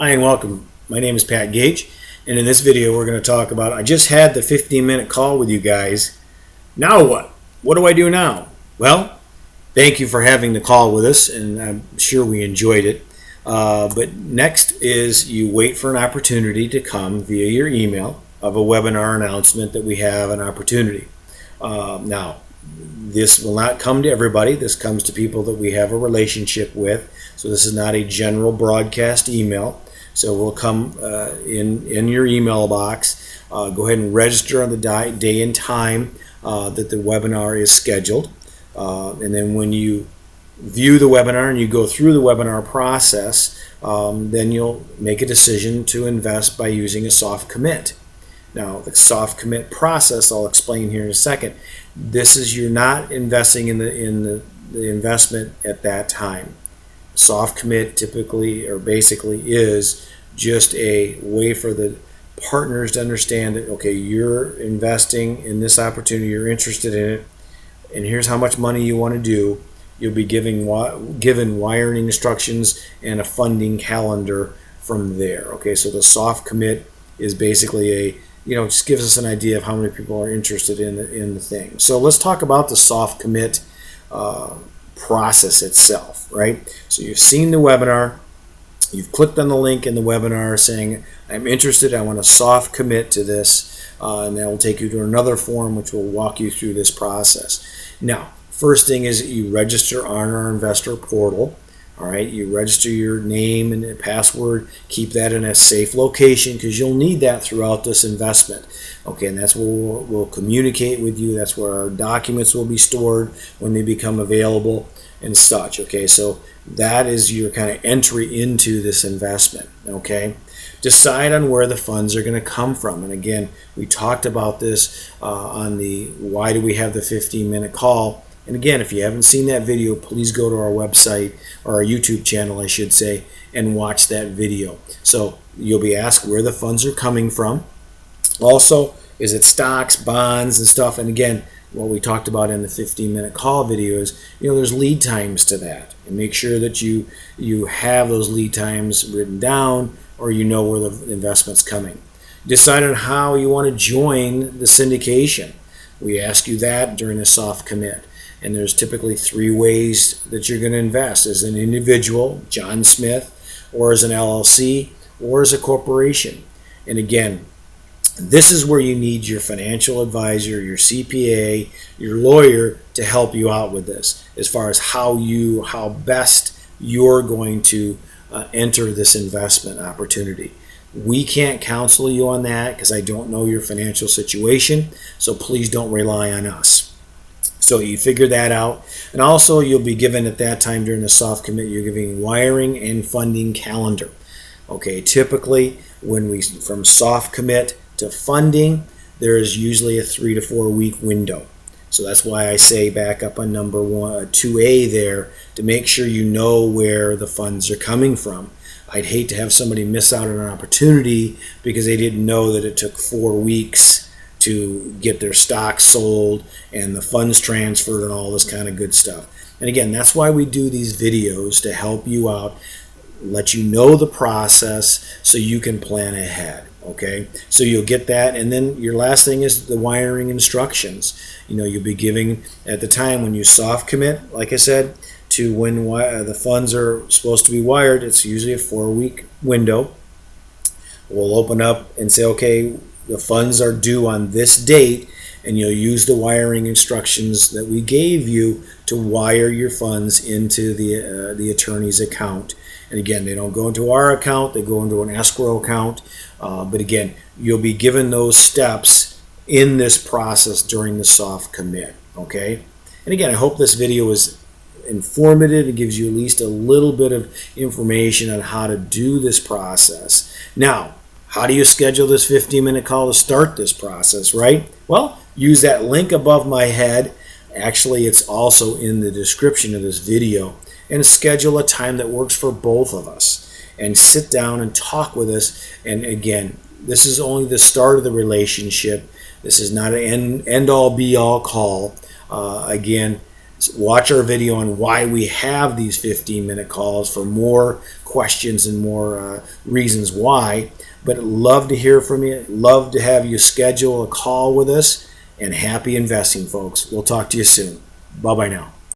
Hi and welcome. My name is Pat Gage, and in this video we're going to talk about, I just had the 15-minute call with you guys. Now what? What do I do now? Well, thank you for having the call with us, and I'm sure we enjoyed it. But next is you wait for an opportunity to come via your email of a webinar announcement that we have an opportunity. Now, this will not come to everybody. This comes to people that we have a relationship with. So this is not a general broadcast email. So we'll come in your email box. Go ahead and register on the day and time that the webinar is scheduled. And then when you view the webinar and you go through the webinar process, then you'll make a decision to invest by using a soft commit. Now, the soft commit process, I'll explain here in a second. This is, you're not investing in the investment at that time. Soft commit typically or basically is just a way for the partners to understand that, okay, you're investing in this opportunity, you're interested in it, and here's how much money you want to do. You'll be given wiring instructions and a funding calendar from there. Okay, so the soft commit is basically just gives us an idea of how many people are interested in the thing. So let's talk about the soft commit process itself, right? So you've seen the webinar, you've clicked on the link in the webinar saying, I'm interested, I want to soft commit to this, and that will take you to another form which will walk you through this process. Now, first thing is that you register on our investor portal. All right, you register your name and password, keep that in a safe location because you'll need that throughout this investment. Okay, and that's where we'll communicate with you. That's where our documents will be stored when they become available and such. Okay, so that is your kind of entry into this investment. Okay, decide on where the funds are going to come from. And again, we talked about this on the why do we have the 15-minute call. And again, if you haven't seen that video, please go to our website, or our YouTube channel, I should say, and watch that video. So you'll be asked where the funds are coming from. Also, is it stocks, bonds, and stuff? And again, what we talked about in the 15-minute call video is, there's lead times to that. And make sure that you have those lead times written down, or you know where the investment's coming. Decide on how you want to join the syndication. We ask you that during the soft commit. And there's typically 3 ways that you're going to invest: as an individual, John Smith, or as an LLC, or as a corporation. And again, this is where you need your financial advisor, your CPA, your lawyer to help you out with this, as far as how best you're going to enter this investment opportunity. We can't counsel you on that because I don't know your financial situation, so please don't rely on us. So you figure that out. And also you'll be given at that time during the soft commit, you're giving wiring and funding calendar. Okay, typically from soft commit to funding, there is usually a 3 to 4 week window. So that's why I say back up on number 2A there, to make sure you know where the funds are coming from. I'd hate to have somebody miss out on an opportunity because they didn't know that it took 4 weeks to get their stock sold and the funds transferred and all this kind of good stuff. And again, that's why we do these videos, to help you out, let you know the process so you can plan ahead. Okay, so you'll get that. And then your last thing is the wiring instructions. You'll be giving at the time when you soft commit, like I said, to when the funds are supposed to be wired. It's usually a 4 week window. We'll open up and say, okay, the funds are due on this date, and you'll use the wiring instructions that we gave you to wire your funds into the attorney's account. And again, they don't go into our account, they go into an escrow account. But again, you'll be given those steps in this process during the soft commit. Okay? And again, I hope this video is informative. It gives you at least a little bit of information on how to do this process. Now, how do you schedule this 15-minute call to start this process, right? Well, use that link above my head. Actually, it's also in the description of this video. And schedule a time that works for both of us. And sit down and talk with us. And again, this is only the start of the relationship. This is not an end-all, be-all call. Again, Watch our video on why we have these 15-minute calls for more questions and more reasons why. But love to hear from you. Love to have you schedule a call with us. And happy investing, folks. We'll talk to you soon. Bye-bye now.